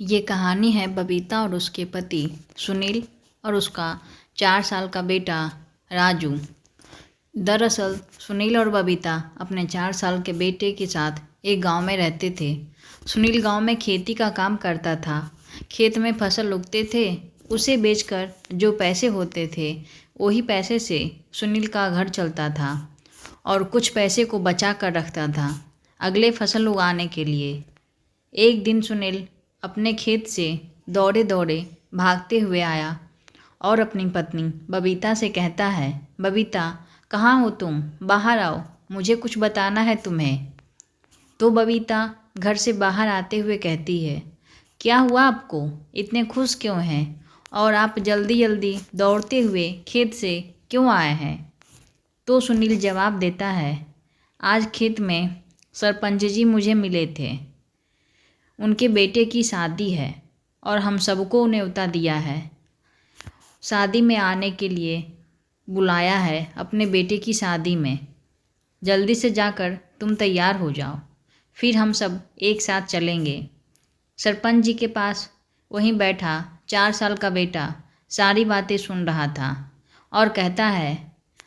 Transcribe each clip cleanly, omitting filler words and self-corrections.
ये कहानी है बबीता और उसके पति सुनील और उसका 4 साल का बेटा राजू। दरअसल सुनील और बबीता अपने 4 साल के बेटे के साथ एक गांव में रहते थे। सुनील गांव में खेती का काम करता था। खेत में फसल उगते थे, उसे बेचकर जो पैसे होते थे वही पैसे से सुनील का घर चलता था और कुछ पैसे को बचा कर रखता था अगले फसल उगाने के लिए। एक दिन सुनील अपने खेत से दौड़े दौड़े भागते हुए आया और अपनी पत्नी बबीता से कहता है, बबीता कहाँ हो तुम? बाहर आओ, मुझे कुछ बताना है तुम्हें। तो बबीता घर से बाहर आते हुए कहती है, क्या हुआ आपको? इतने खुश क्यों हैं? और आप जल्दी जल्दी दौड़ते हुए खेत से क्यों आए हैं? तो सुनील जवाब देता है, आज खेत में सरपंच जी मुझे मिले थे। उनके बेटे की शादी है और हम सबको न्योता दिया है। शादी में आने के लिए बुलाया है, अपने बेटे की शादी में। जल्दी से जाकर तुम तैयार हो जाओ, फिर हम सब एक साथ चलेंगे। सरपंच जी के पास वहीं बैठा 4 साल का बेटा सारी बातें सुन रहा था और कहता है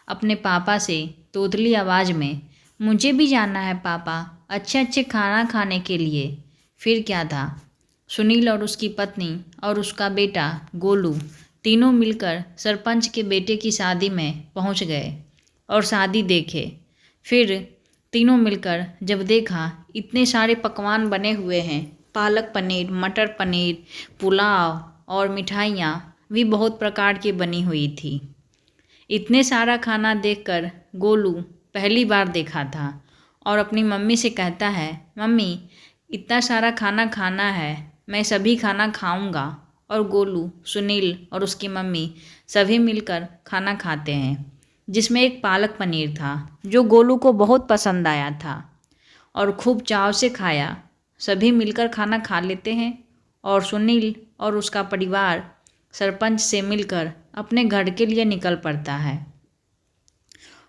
अपने पापा से तोतली आवाज़ में, मुझे भी जाना है पापा, अच्छे अच्छे खाना खाने के लिए। फिर क्या था, सुनील और उसकी पत्नी और उसका बेटा गोलू तीनों मिलकर सरपंच के बेटे की शादी में पहुंच गए और शादी देखे। फिर तीनों मिलकर जब देखा इतने सारे पकवान बने हुए हैं, पालक पनीर, मटर पनीर, पुलाव और मिठाइयाँ भी बहुत प्रकार की बनी हुई थी। इतने सारा खाना देखकर गोलू पहली बार देखा था और अपनी मम्मी से कहता है, मम्मी इतना सारा खाना खाना है, मैं सभी खाना खाऊंगा। और गोलू, सुनील और उसकी मम्मी सभी मिलकर खाना खाते हैं, जिसमें एक पालक पनीर था जो गोलू को बहुत पसंद आया था और खूब चाव से खाया। सभी मिलकर खाना खा लेते हैं और सुनील और उसका परिवार सरपंच से मिलकर अपने घर के लिए निकल पड़ता है।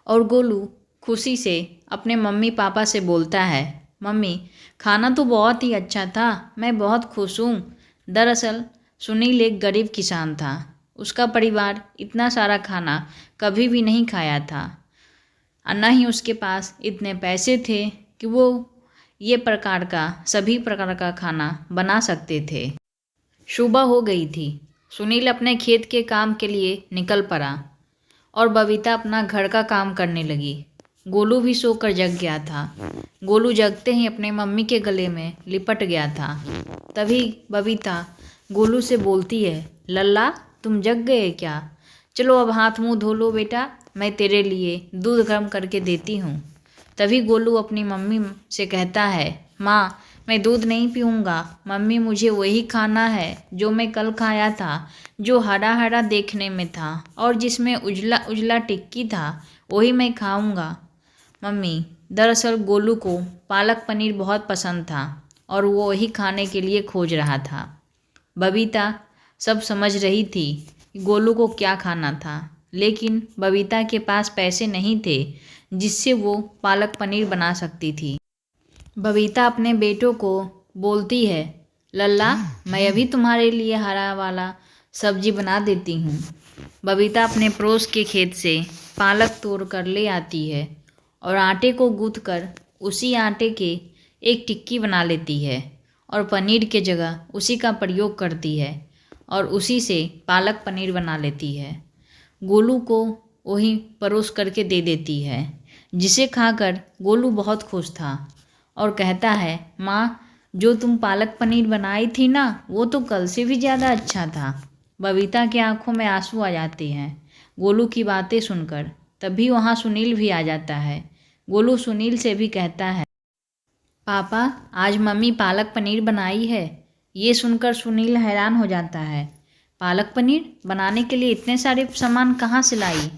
और गोलू खुशी से अपने मम्मी पापा से बोलता है, मम्मी खाना तो बहुत ही अच्छा था, मैं बहुत खुश हूँ। दरअसल सुनील एक गरीब किसान था, उसका परिवार इतना सारा खाना कभी भी नहीं खाया था और न ही उसके पास इतने पैसे थे कि वो ये प्रकार का सभी प्रकार का खाना बना सकते थे। सुबह हो गई थी, सुनील अपने खेत के काम के लिए निकल पड़ा और बबीता अपना घर का काम करने लगी। गोलू भी सोकर जग गया था। गोलू जगते ही अपने मम्मी के गले में लिपट गया था। तभी बबीता गोलू से बोलती है, लल्ला तुम जग गए क्या? चलो अब हाथ मुंह धो लो बेटा, मैं तेरे लिए दूध गर्म करके देती हूँ। तभी गोलू अपनी मम्मी से कहता है, माँ मैं दूध नहीं पीऊँगा, मम्मी मुझे वही खाना है जो मैं कल खाया था, जो हरा हरा देखने में था और जिसमें उजला उजला टिक्की था, वही मैं खाऊँगा। मम्मी दरअसल गोलू को पालक पनीर बहुत पसंद था और वो वही खाने के लिए खोज रहा था। बबीता सब समझ रही थी कि गोलू को क्या खाना था, लेकिन बबीता के पास पैसे नहीं थे जिससे वो पालक पनीर बना सकती थी। बबीता अपने बेटों को बोलती है, लल्ला मैं अभी तुम्हारे लिए हरा वाला सब्जी बना देती हूँ। बबीता अपने पड़ोस के खेत से पालक तोड़ कर ले आती है और आटे को गूँथ कर उसी आटे के एक टिक्की बना लेती है और पनीर के जगह उसी का प्रयोग करती है और उसी से पालक पनीर बना लेती है। गोलू को वही परोस करके दे देती है, जिसे खाकर गोलू बहुत खुश था और कहता है, माँ जो तुम पालक पनीर बनाई थी ना, वो तो कल से भी ज़्यादा अच्छा था। बबीता की आंखों में आंसू आ जाते हैं गोलू की बातें सुनकर। तभी वहाँ सुनील भी आ जाता है। गोलू सुनील से भी कहता है, पापा आज मम्मी पालक पनीर बनाई है। ये सुनकर सुनील हैरान हो जाता है, पालक पनीर बनाने के लिए इतने सारे सामान कहाँ से लाई?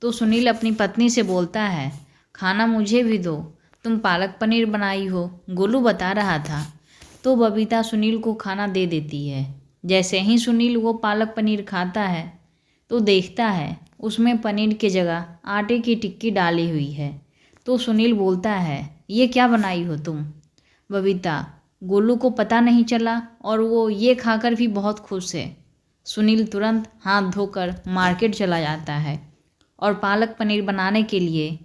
तो सुनील अपनी पत्नी से बोलता है, खाना मुझे भी दो, तुम पालक पनीर बनाई हो, गोलू बता रहा था। तो बबीता सुनील को खाना दे देती है। जैसे ही सुनील वो पालक पनीर खाता है तो देखता है उसमें पनीर की जगह आटे की टिक्की डाली हुई है। तो सुनील बोलता है, ये क्या बनाई हो तुम? बबीता, गोलू को पता नहीं चला और वो ये खाकर भी बहुत खुश है। सुनील तुरंत हाथ धोकर मार्केट चला जाता है और पालक पनीर बनाने के लिए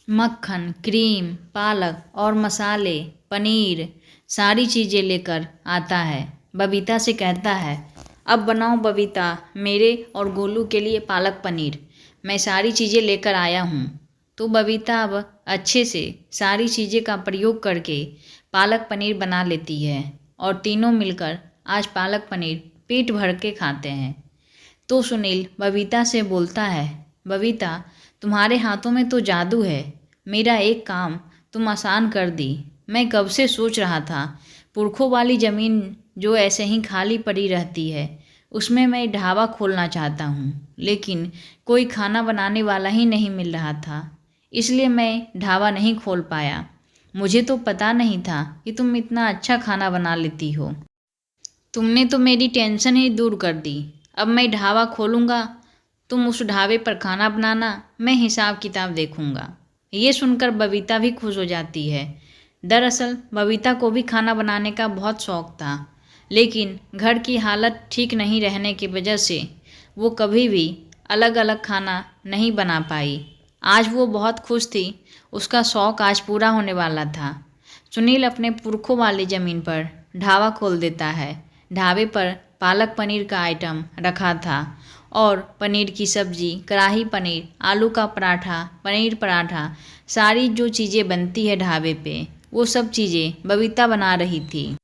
मक्खन, क्रीम, पालक और मसाले, पनीर सारी चीज़ें लेकर आता है। बबीता से कहता है, अब बनाओ बबीता मेरे और गोलू के लिए पालक पनीर। मैं सारी चीज़ें लेकर आया हूँ। तो बबीता अब अच्छे से सारी चीज़ें का प्रयोग करके पालक पनीर बना लेती है और तीनों मिलकर आज पालक पनीर पेट भर के खाते हैं। तो सुनील बबीता से बोलता है, बबीता तुम्हारे हाथों में तो जादू है, मेरा एक काम तुम आसान कर दी। मैं कब से सोच रहा था पुरखों वाली ज़मीन जो ऐसे ही खाली पड़ी रहती है उसमें मैं ढाबा खोलना चाहता हूँ, लेकिन कोई खाना बनाने वाला ही नहीं मिल रहा था, इसलिए मैं ढाबा नहीं खोल पाया। मुझे तो पता नहीं था कि तुम इतना अच्छा खाना बना लेती हो। तुमने तो मेरी टेंशन ही दूर कर दी। अब मैं ढाबा खोलूँगा, तुम उस ढाबे पर खाना बनाना, मैं हिसाब किताब देखूँगा। ये सुनकर बबीता भी खुश हो जाती है। दरअसल बबीता को भी खाना बनाने का बहुत शौक़ था, लेकिन घर की हालत ठीक नहीं रहने की वजह से वो कभी भी अलग अलग खाना नहीं बना पाई। आज वो बहुत खुश थी, उसका शौक़ आज पूरा होने वाला था। सुनील अपने पुरखों वाली ज़मीन पर ढाबा खोल देता है। ढाबे पर पालक पनीर का आइटम रखा था और पनीर की सब्ज़ी, कढ़ाई पनीर, आलू का पराठा, पनीर पराठा, सारी जो चीज़ें बनती है ढाबे पे वो सब चीज़ें बबीता बना रही थी।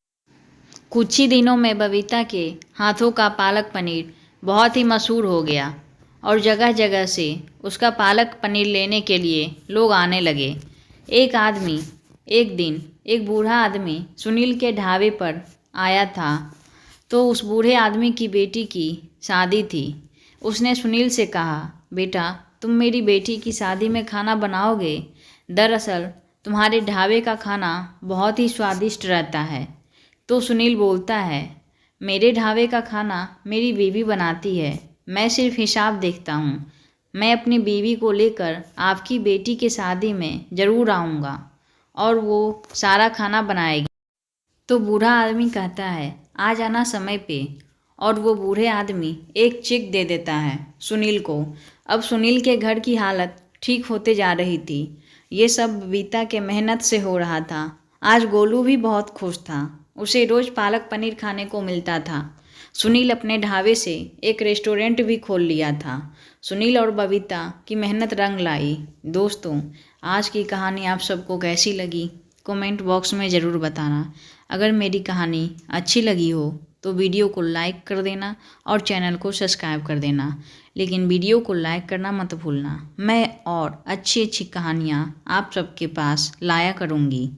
कुछ ही दिनों में बबीता के हाथों का पालक पनीर बहुत ही मशहूर हो गया और जगह जगह से उसका पालक पनीर लेने के लिए लोग आने लगे। एक बूढ़ा आदमी सुनील के ढाबे पर आया था। तो उस बूढ़े आदमी की बेटी की शादी थी। उसने सुनील से कहा, बेटा तुम मेरी बेटी की शादी में खाना बनाओगे? दरअसल तुम्हारे ढाबे का खाना बहुत ही स्वादिष्ट रहता है। तो सुनील बोलता है, मेरे ढाबे का खाना मेरी बीवी बनाती है, मैं सिर्फ हिसाब देखता हूँ। मैं अपनी बीवी को लेकर आपकी बेटी की शादी में ज़रूर आऊँगा और वो सारा खाना बनाएगी। तो बूढ़ा आदमी कहता है, आ जाना समय पे। और वो बूढ़े आदमी एक चेक दे देता है सुनील को। अब सुनील के घर की हालत ठीक होते जा रही थी। ये सब बबीता के मेहनत से हो रहा था। आज गोलू भी बहुत खुश था, उसे रोज़ पालक पनीर खाने को मिलता था। सुनील अपने ढाबे से एक रेस्टोरेंट भी खोल लिया था। सुनील और बबीता की मेहनत रंग लाई। दोस्तों, आज की कहानी आप सबको कैसी लगी कमेंट बॉक्स में ज़रूर बताना। अगर मेरी कहानी अच्छी लगी हो तो वीडियो को लाइक कर देना और चैनल को सब्सक्राइब कर देना, लेकिन वीडियो को लाइक करना मत भूलना। मैं और अच्छी अच्छी कहानियाँ आप सबके पास लाया करूँगी।